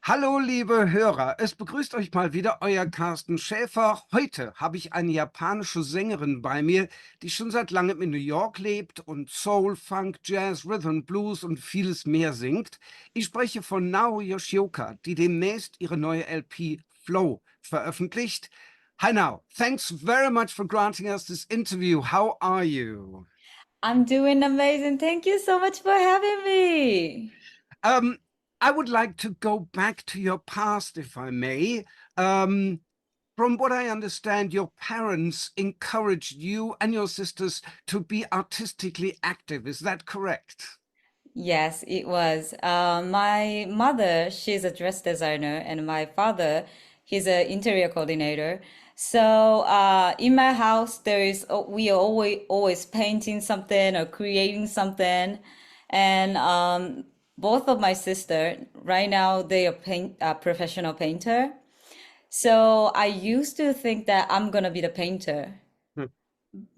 Hallo, liebe Hörer, es begrüßt euch mal wieder euer Carsten Schaefer. Heute habe ich eine japanische Sängerin bei mir, die schon seit langem in New York lebt und Soul, Funk, Jazz, Rhythm, Blues und vieles mehr singt. Ich spreche von Yoshioka, die demnächst ihre neue LP Flow veröffentlicht. Hi Now, thanks very much for granting us this interview. How are you? I'm doing amazing. Thank you so much for having me. Um, I would like to go back to your past, if I may. Um, From what I understand, your parents encouraged you and your sisters to be artistically active. Is that correct? Yes, it was. My mother, she's a dress designer, and my father, he's an interior coordinator. So in my house, we are always painting something or creating something, and both of my sister right now they are professional painter. So I used to think that I'm gonna be the painter. Hmm.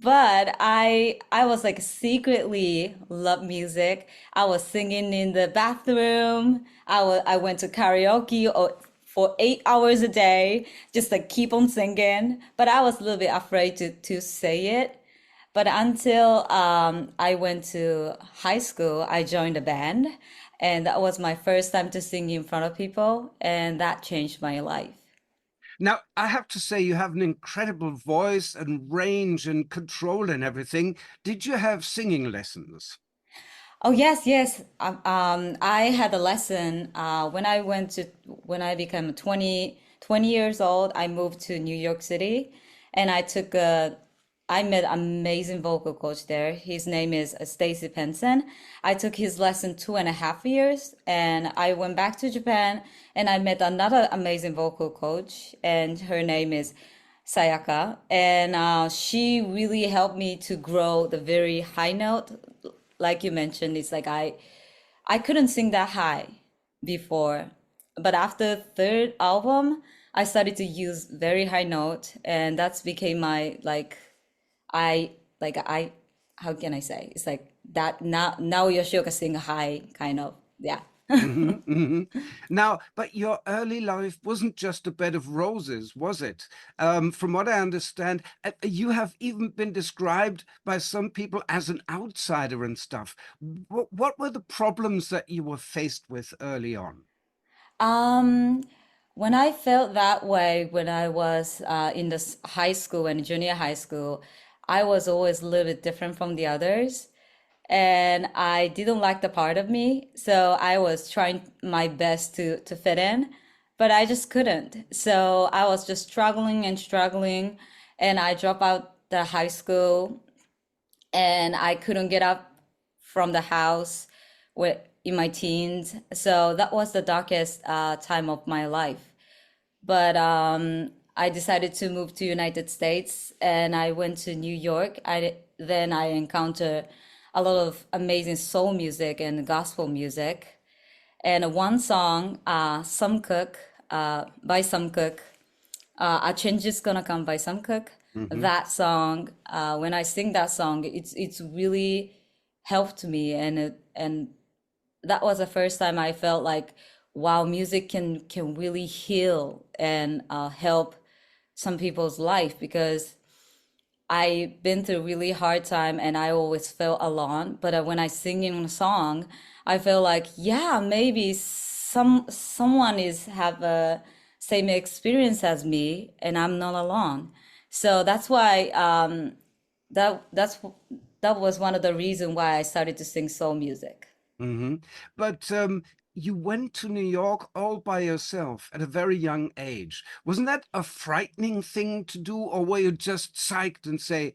But I was like secretly love music. I was singing in the bathroom. I went to karaoke for 8 hours a day, just like keep on singing. But I was a little bit afraid to say it. But until I went to high school, I joined a band, and that was my first time to sing in front of people, and that changed my life. Now, I have to say, you have an incredible voice and range and control and everything. Did you have singing lessons? Oh yes, yes. I had a lesson when I became 20 years old. I moved to New York City, and I met an amazing vocal coach there. His name is Stacy Penson. I took his lesson 2.5 years, and I went back to Japan, and I met another amazing vocal coach, and her name is Sayaka, and she really helped me to grow the very high note. Like you mentioned, it's like I couldn't sing that high before, but after third album, I started to use very high note, and that's became my I I how can I say? It's like that now Yoshioka sing high kind of, yeah. Now, but your early life wasn't just a bed of roses, was it? From what I understand, you have even been described by some people as an outsider and stuff. What were the problems that you were faced with early on? Um, when I felt that way when I was in the high school and junior high school, I was always a little bit different from the others, and I didn't like the part of me. So I was trying my best to fit in, but I just couldn't. So I was just struggling and struggling, and I dropped out the high school, and I couldn't get up from the house with in my teens. So that was the darkest time of my life. But I decided to move to United States, and I went to New York. Then I encountered a lot of amazing soul music and gospel music. And one song, Some Cook, by Some Cook, A Change is Gonna Come by Some Cook. Hmm. That song, when I sing that song, it's really helped me, and that was the first time I felt like, wow, music can really heal and help some people's life, because I've been through a really hard time and I always felt alone. But when I sing in a song, I feel like, yeah, maybe someone is have a same experience as me, and I'm not alone. So that's why that that's that was one of the reasons why I started to sing soul music. Hmm. But you went to New York all by yourself at a very young age. Wasn't that a frightening thing to do, or were you just psyched and say,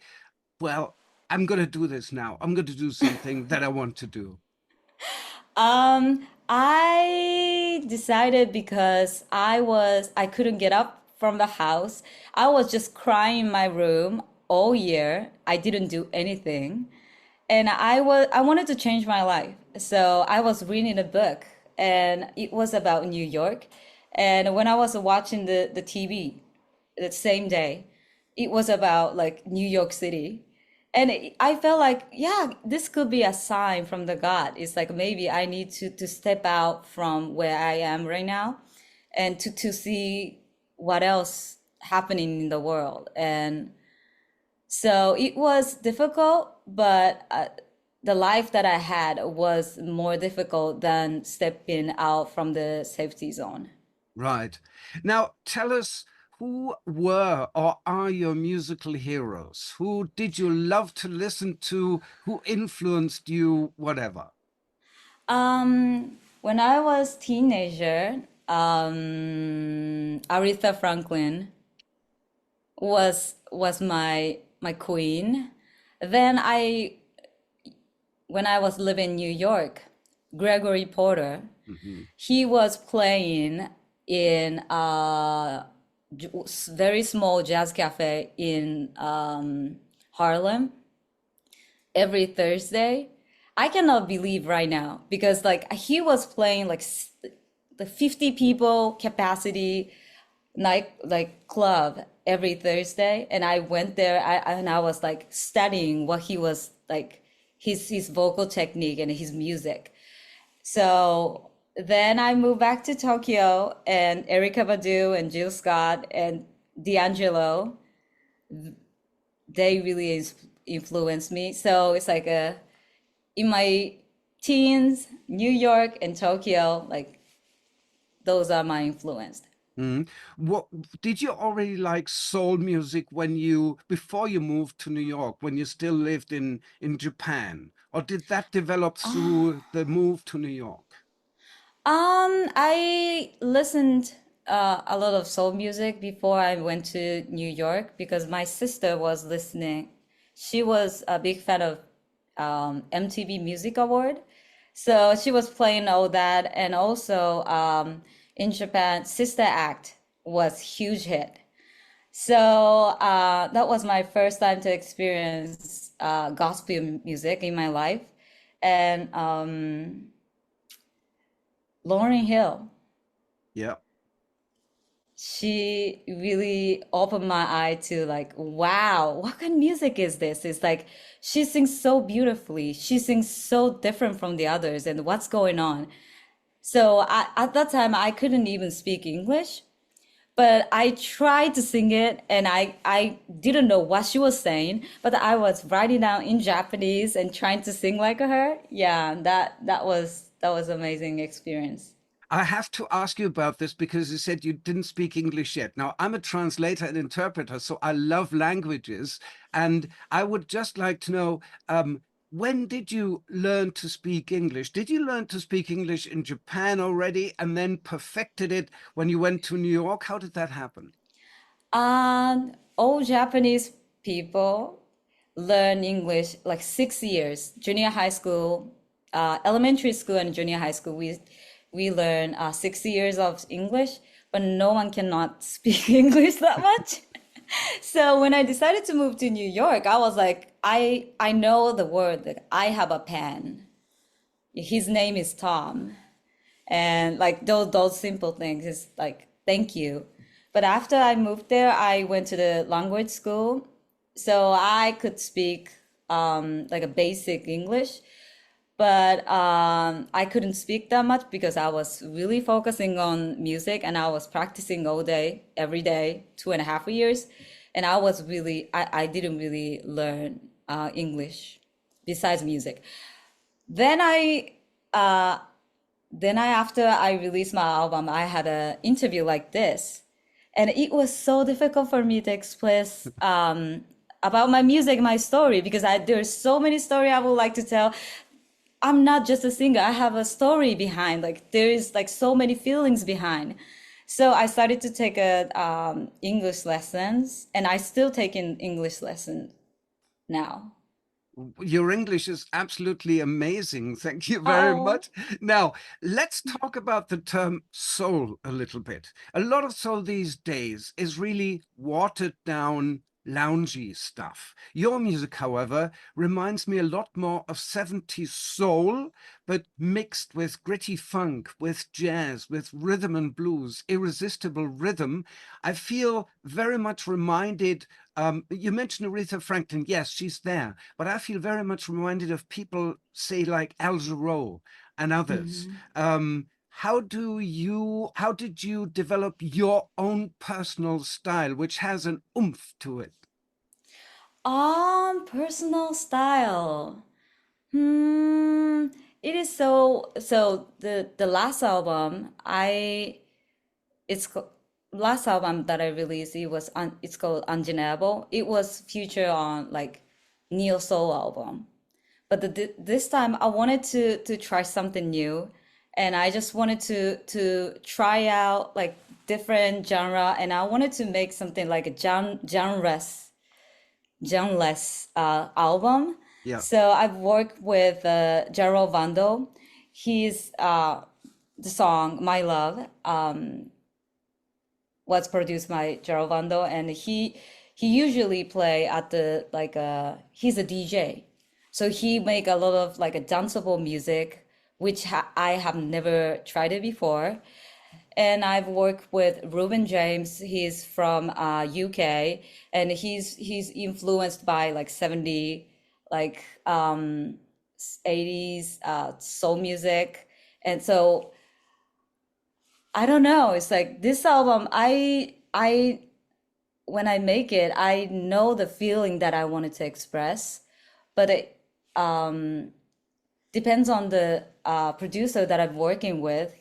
well, I'm going to do this now. I'm going to do something that I want to do. I decided because I couldn't get up from the house. I was just crying in my room all year. I didn't do anything. And I wanted to change my life. So I was reading a book, and it was about New York. And when I was watching the TV the same day, it was about like New York City. And I felt like, yeah, this could be a sign from the God. It's like maybe I need to step out from where I am right now. and to see what else happening in the world. And so it was difficult, but the life that I had was more difficult than stepping out from the safety zone. Right. Now, tell us, who were or are your musical heroes? Who did you love to listen to? Who influenced you? Whatever. When I was teenager, Aretha Franklin was my queen. Then when I was living in New York, Gregory Porter, Hmm. he was playing in very small jazz cafe in Harlem every Thursday. I cannot believe right now because like he was playing like the 50 people capacity night like club every Thursday, and I went there. And I was like studying what he was like, his vocal technique and his music. So then I moved back to Tokyo, and Erykah Badu and Jill Scott and D'Angelo, they really influenced me. So it's like in my teens, New York and Tokyo, like those are my influence. Mm. What did you already like soul music when before you moved to New York, when you still lived in Japan, or did that develop through the move to New York? I listened a lot of soul music before I went to New York because my sister was listening. She was a big fan of MTV Music Award. So she was playing all that. And also in Japan, Sister Act was huge hit. So that was my first time to experience gospel music in my life. And Lauryn Hill, Yeah. she really opened my eye to like, wow, what kind of music is this? It's like she sings so beautifully. She sings so different from the others, and what's going on? So at that time, I couldn't even speak English, but I tried to sing it, and I didn't know what she was saying, but I was writing down in Japanese and trying to sing like her. Yeah, that was amazing experience. I have to ask you about this because you said you didn't speak English yet. Now, I'm a translator and interpreter, so I love languages. And I would just like to know, when did you learn to speak English? Did you learn to speak English in Japan already and then perfected it when you went to New York? How did that happen? All Japanese people learn English like 6 years, junior high school, elementary school and junior high school. We learn 6 years of English, but no one cannot speak English that much. So when I decided to move to New York, I was like, I know the word, like I have a pen. His name is Tom, and like those simple things is like thank you. But after I moved there, I went to the language school, so I could speak like a basic English, but I couldn't speak that much because I was really focusing on music, and I was practicing all day every day 2.5 years, and I didn't really learn English besides music. Then uh, after I released my album, I had an interview like this, and it was so difficult for me to express about my music, my story, because there's so many stories I would like to tell. I'm not just a singer; I have a story behind. Like there is like so many feelings behind. So I started to take a English lessons, and I still take in English lessons now. Your English is absolutely amazing. Thank you very Oh. much. Now, let's talk about the term soul a little bit. A lot of soul these days is really watered down, loungy stuff. Your music, however, reminds me a lot more of 70s soul, but mixed with gritty funk, with jazz, with rhythm and blues, irresistible rhythm. I feel very much reminded. You mentioned Aretha Franklin. Yes, she's there. But I feel very much reminded of people, say, like Al Jarreau and others. Mhm. how did you develop your own personal style, which has an oomph to it? Personal style. Hmm, it is so the last album it's co- last album that I released, it's called Undeniable. It was featured on like neo soul album. But this time I wanted to try something new, and I just wanted to try out like different genre, and I wanted to make something like a genreless album. Yeah. So I've worked with Gerald Vando. He's the song "My Love" was produced by Gerald Vando, and he usually play at the like he's a DJ, so he make a lot of like a danceable music, which I have never tried it before. And I've worked with Ruben James. He's from UK, and he's influenced by like like 80s soul music. And so I don't know. It's like this album, I when I make it, I know the feeling that I wanted to express, but it depends on the producer that I'm working with.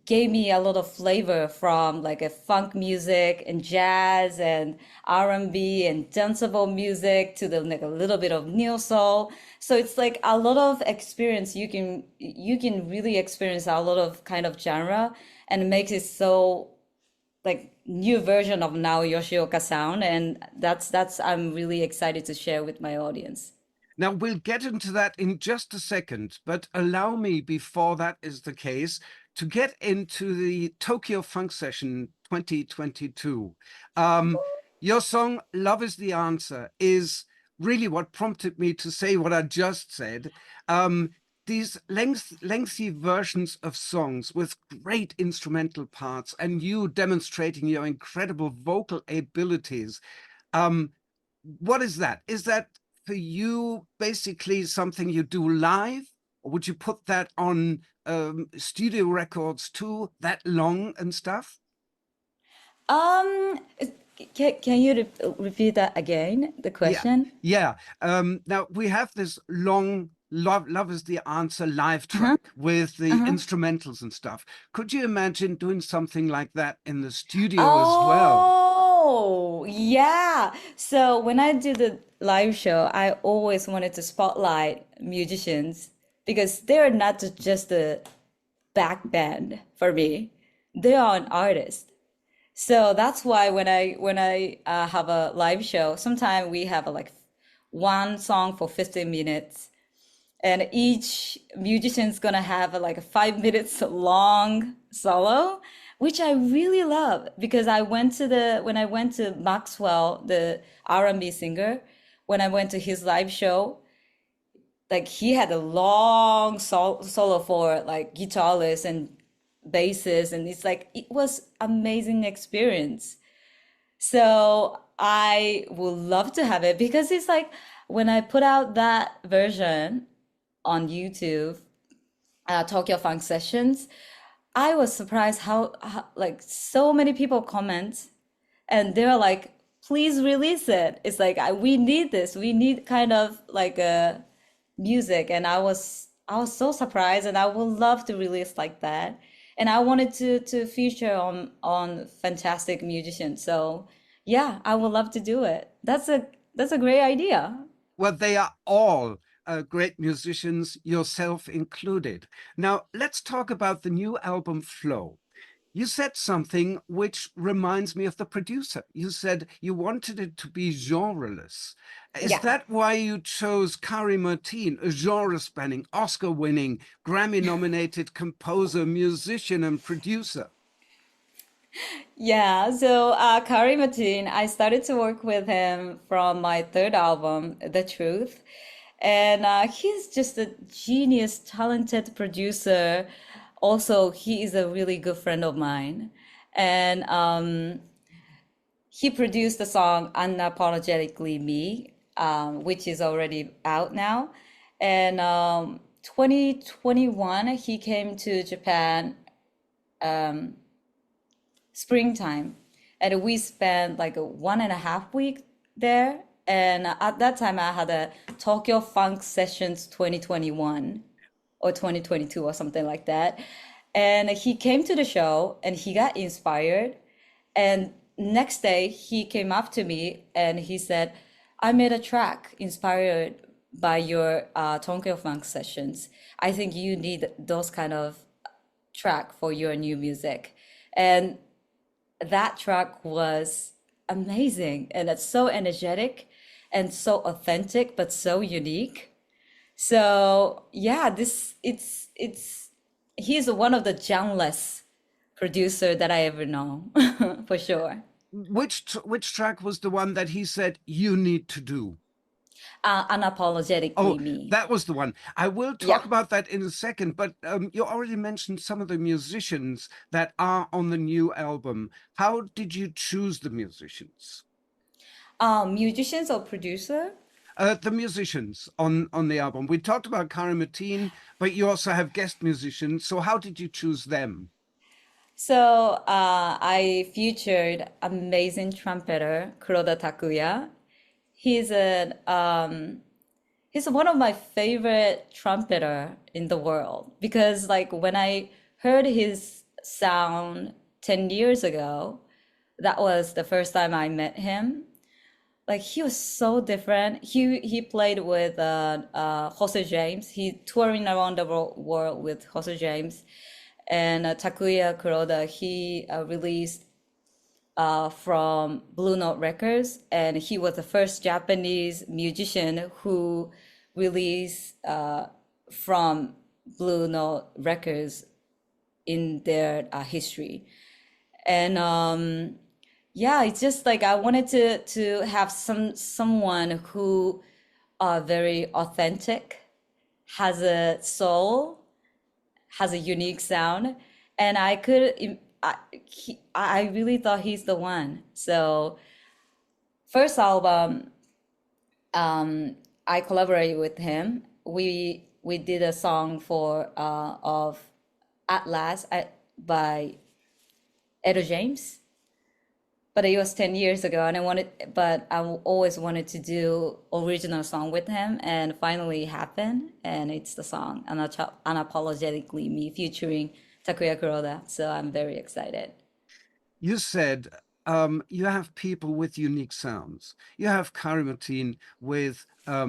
Gave me a lot of flavor from like a funk music and jazz and R&B and danceable music to the like a little bit of neo soul. So it's like a lot of experience. You can really experience a lot of kind of genre, and it makes it so like new version of now Yoshioka sound, and that's I'm really excited to share with my audience. Now, we'll get into that in just a second, but allow me, before that is the case, to get into the Tokyo Funk Session 2022. Your song, Love is the Answer, is really what prompted me to say what I just said. These lengthy versions of songs with great instrumental parts and you demonstrating your incredible vocal abilities. Um, what is that? Is that for you basically something you do live? Or would you put that on studio records too, that long and stuff? Um, can you repeat that again, the Yeah, question? yeah. Now we have this long Love is the Answer live Uh-huh, track with the uh-huh. instrumentals and stuff. Could you imagine doing something like that in the studio as well? Oh, yeah. So when I do the live show, I always wanted to spotlight musicians because they're not just a back band for me. They are an artist. So that's why when I have a live show, sometimes we have like one song for 15 minutes, and each musician's gonna have like a 5 minutes long solo, which I really love because I went to the when I went to Maxwell, the R&B singer, when I went to his live show, like he had a long solo for like guitarist and bassist, and it's like it was amazing experience. So I would love to have it because it's like when I put out that version on YouTube, Tokyo Funk Sessions, I was surprised how like so many people comment, and they're like, please release it. It's like we need this. We need kind of like a music, and I was so surprised, and I would love to release like that. And I wanted to feature on fantastic musicians. So yeah, I would love to do it. That's a great idea. Well, they are all great musicians, yourself included. Now, let's talk about the new album Flow. You said something which reminds me of the producer. You said you wanted it to be genreless. Is Yeah. that why you chose Kari Martin, a genre-spanning, Oscar-winning, Grammy-nominated composer, musician, and producer? Yeah, so Kari Martin, I started to work with him from my third album, The Truth. And he's just a genius, talented producer. Also, he is a really good friend of mine. And he produced the song Unapologetically Me, which is already out now. And 2021, he came to Japan um, springtime, and we spent like a 1.5 week there. And at that time, I had a Tokyo Funk Sessions 2021 or 2022 or something like that. And he came to the show and he got inspired. And next day, he came up to me and he said, I made a track inspired by your Tokyo Funk Sessions. I think you need those kind of track for your new music. And that track was amazing, and it's so energetic and so authentic but so unique. So yeah, this it's he's one of the gentlest producer that I ever know for sure. Which track was the one that he said you need to do? Unapologetically Oh, me. that was the one. I will Yeah. talk about that in a second, but you already mentioned some of the musicians that are on the new album. How did you choose the musicians? Musicians or producer? The musicians on the album. We talked about Karen Mateen, but you also have guest musicians. So how did you choose them? So I featured amazing trumpeter Kuroda Takuya. He's an he's one of my favorite trumpeter in the world because like when I heard his sound 10 years ago, that was the first time I met him. Like he was so different. He played with Jose James. He touring around the world with Jose James and Takuya Kuroda. He released from Blue Note Records, and he was the first Japanese musician who released from Blue Note Records in their history. And yeah, it's just like I wanted to have someone who are very authentic, has a soul, has a unique sound, and I really thought he's the one. So first album, I collaborated with him. We did a song for of At Last by Edo James, but it was 10 years ago, and I always wanted to do original song with him, and finally it happened, and it's the song Unapologetically Me featuring Takuya Kuroda. So I'm very excited. You said you have people with unique sounds. You have Karimatin with a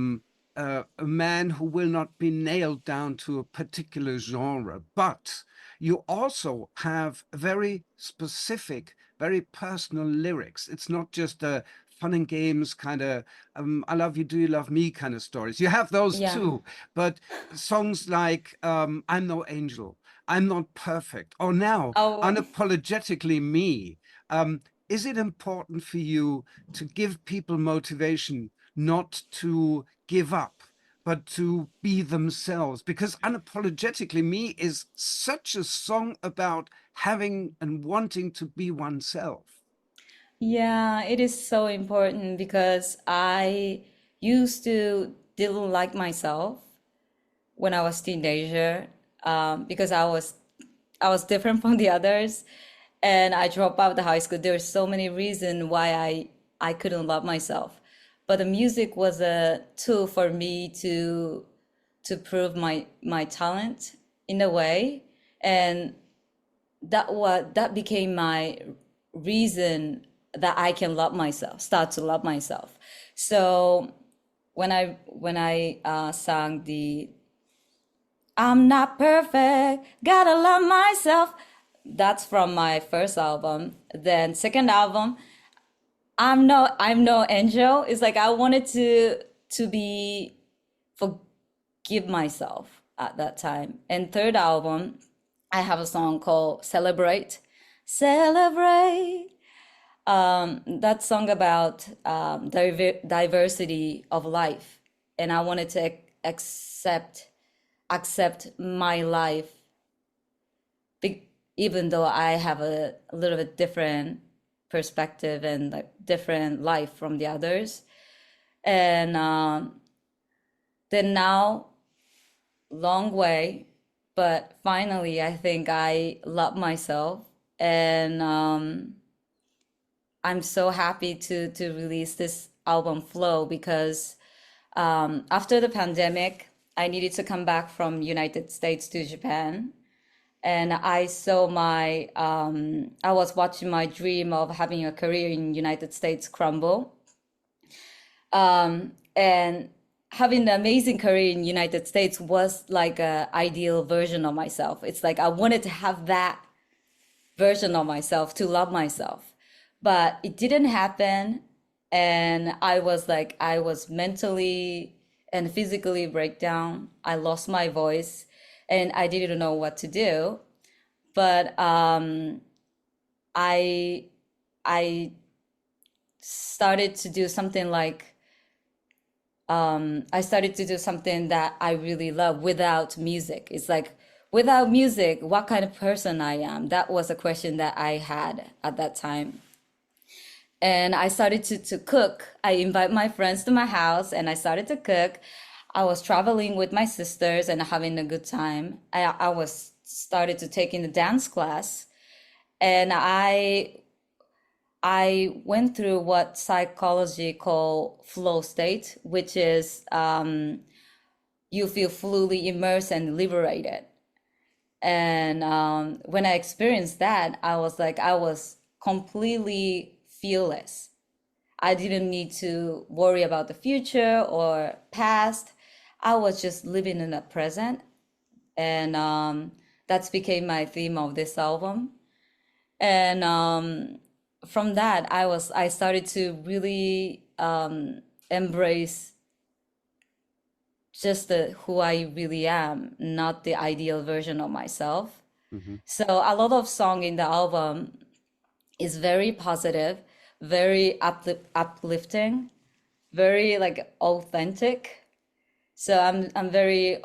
man who will not be nailed down to a particular genre, but you also have very specific, very personal lyrics. It's not just a fun and games kind of I love you, do you love me kind of stories. You have those Yeah. too, but songs like I'm no angel, I'm not perfect, or now Oh, unapologetically me. Um, is it important for you to give people motivation not to give up, but to be themselves? Because unapologetically me is such a song about having and wanting to be oneself. yeah, it is so important because I used to didn't like myself when I was teenager because I was different from the others, and I dropped out of the high school. There were so many reasons why I couldn't love myself, but the music was a tool for me to prove my talent in a way, and that became my reason that I can love myself, start to love myself. So when I sang the I'm not perfect, gotta love myself, that's from my first album. Then second album, I'm no angel. It's like I wanted to be forgive myself at that time. And third album, I have a song called Celebrate. Celebrate. That song about diversity of life. And I wanted to accept my life, even though I have a little bit different perspective and like different life from the others. And then now long way, but finally, I think I love myself, and I'm so happy to release this album Flow because after the pandemic, I needed to come back from United States to Japan, and I was watching my dream of having a career in United States crumble, and having an amazing career in United States was like a ideal version of myself. It's like I wanted to have that version of myself, to love myself, but it didn't happen. And I was mentally and physically breakdown. I lost my voice and I didn't know what to do. But I I started to do something like I started to do something that I really love without music. It's like, without music, what kind of person I am? That was a question that I had at that time. And I started to cook. I invite my friends to my house and I started to cook. I was traveling with my sisters and having a good time. I was started to take in a dance class, and I went through what psychology call flow state, which is you feel fully immersed and liberated. And when I experienced that, I was completely fearless. I didn't need to worry about the future or past. I was just living in the present. And that's became my theme of this album. And from that, I started to really embrace just who I really am, not the ideal version of myself. Mhm. So a lot of song in the album is very positive, very uplifting, very like authentic. So I'm very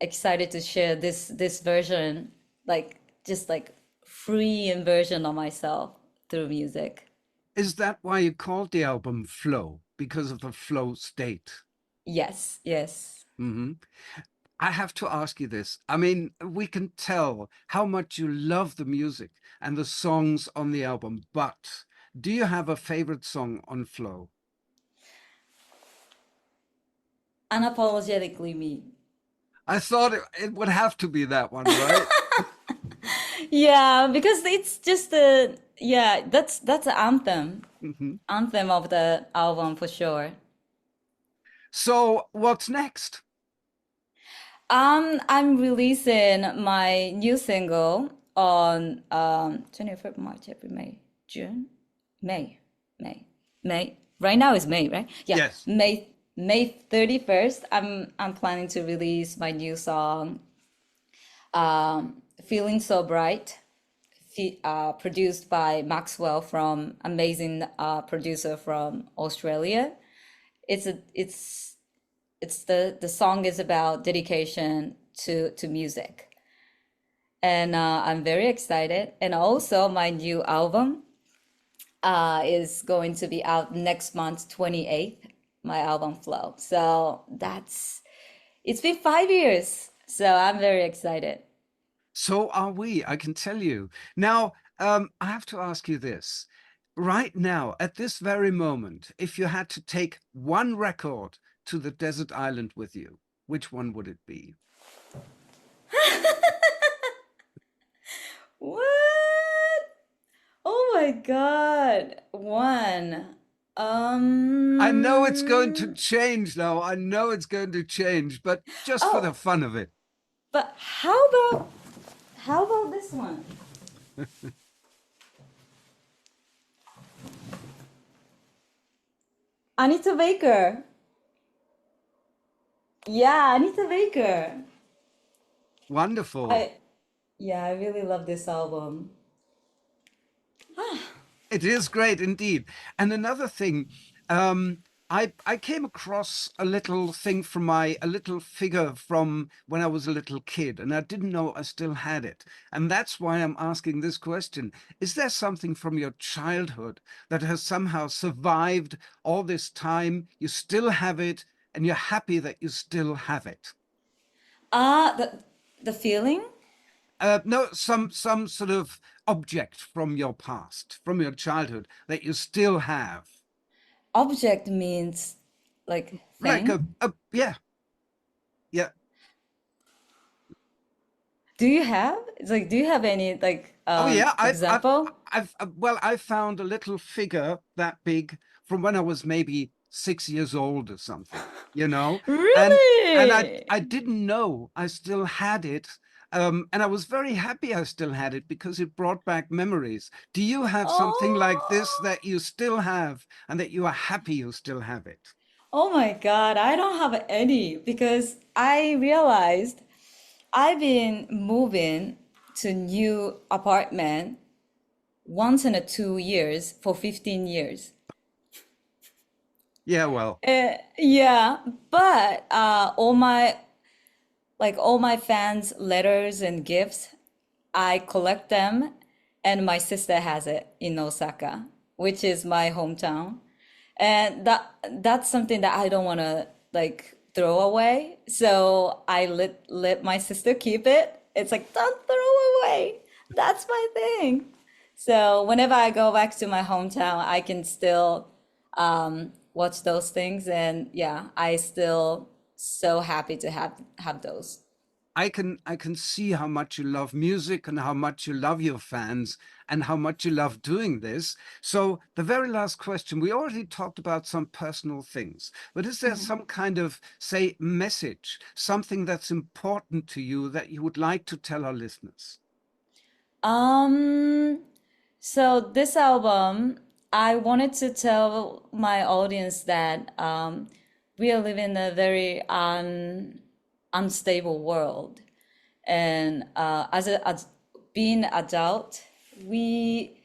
excited to share this version, like just like free and version of myself through music. Is that why you called the album Flow? Because of the flow state? Yes, yes. Hmm. I have to ask you this. I mean, we can tell how much you love the music and the songs on the album, but do you have a favorite song on Flow? Unapologetically me. I thought it would have to be that one, right? Yeah, because it's just a yeah, that's an anthem. Hmm. Anthem of the album for sure. So, what's next? I'm releasing my new single on 25th March, April, May, June, May, May, May. Right now is May, right? Yeah, Yes. May 31st. I'm planning to release my new song, Feeling So Bright, produced by Maxwell, from amazing producer from Australia. It's the song is about dedication to music, and I'm very excited. And also, my new album is going to be out next month, 28th. My album Flow. So that's it's been 5 years, so I'm very excited. So are we, I can tell you. Now, I have to ask you this. Right now, at this very moment, if you had to take one record to the desert island with you, which one would it be? What? Oh my God. One. I know it's going to Um. change now. I know it's going to change, but just for the Oh, fun of it. but how about this one? Anita Baker. Yeah, Anita Baker. Wonderful. I yeah, I really love this album. It is great indeed. And another thing, I came across a little thing from a little figure from when I was a little kid, and I didn't know I still had it. And that's why I'm asking this question. Is there something from your childhood that has somehow survived all this time? You still have it, and you're happy that you still have it. The feeling? No, some sort of object from your past, from your childhood that you still have. Object means like Like thing. yeah, yeah. Do you have? It's like, do you have any like Oh yeah, example? well, I found a little figure that big from when I was maybe 6 years old or something, you know, and Really? I didn't know I still had it, and I was very happy I still had it because it brought back memories. Do you have something like this Oh, that you still have and that you are happy you still have it? oh my God, I don't have any because I realized I've been moving to new apartment once in a 2 years for 15 years. Yeah, well, Yeah, but all my fans' letters and gifts, I collect them, and my sister has it in Osaka, which is my hometown. And that's something that I don't want to like throw away. So I let my sister keep it. It's like, don't throw away. That's my thing. So whenever I go back to my hometown, I can still watch those things, and yeah, I still so happy to have those. I can see how much you love music and how much you love your fans and how much you love doing this. So the very last question, we already talked about some personal things, but is there some kind of, say, message, something that's important to you that you would like to tell our listeners? Um, so this album, I wanted to tell my audience that we are living in a very unstable world, and as being adult, we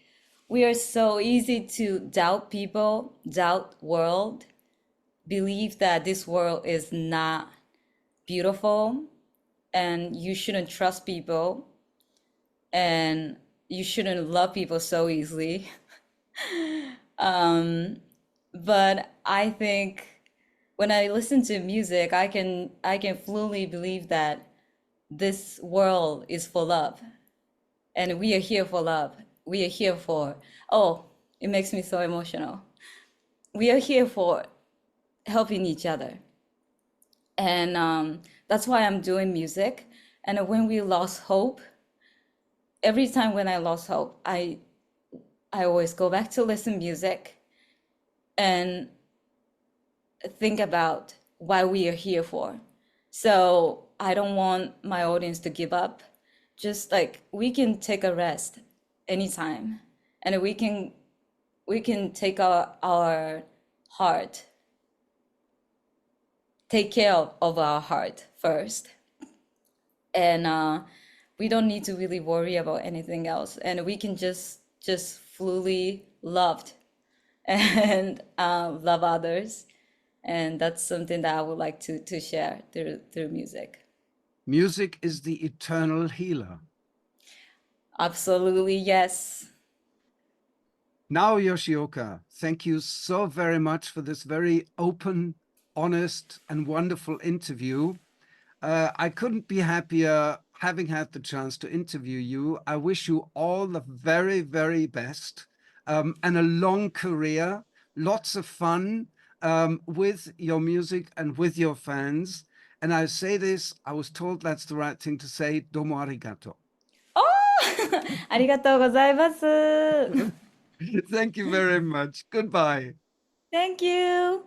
we are so easy to doubt people, doubt world, believe that this world is not beautiful, and you shouldn't trust people, and you shouldn't love people so easily. But I think when I listen to music, I can fluently believe that this world is for love, and we are here for love. We are here for, oh, it makes me so emotional. We are here for helping each other. And that's why I'm doing music. And when we lost hope, every time when I lost hope, I always go back to listen music and think about why we are here for. So I don't want my audience to give up. Just like we can take a rest anytime, and we can take our heart, take care of our heart first, and we don't need to really worry about anything else, and we can just fully loved and love others, and that's something that I would like to share through music. Music is the eternal healer. Absolutely, yes. Now, Yoshioka, thank you so very much for this very open, honest, and wonderful interview. I couldn't be happier having had the chance to interview you. I wish you all the very, very best, and a long career, lots of fun with your music and with your fans. And I say this, I was told that's the right thing to say, domo arigato. おーありがとうございます。Thank you very much. Goodbye. Thank you.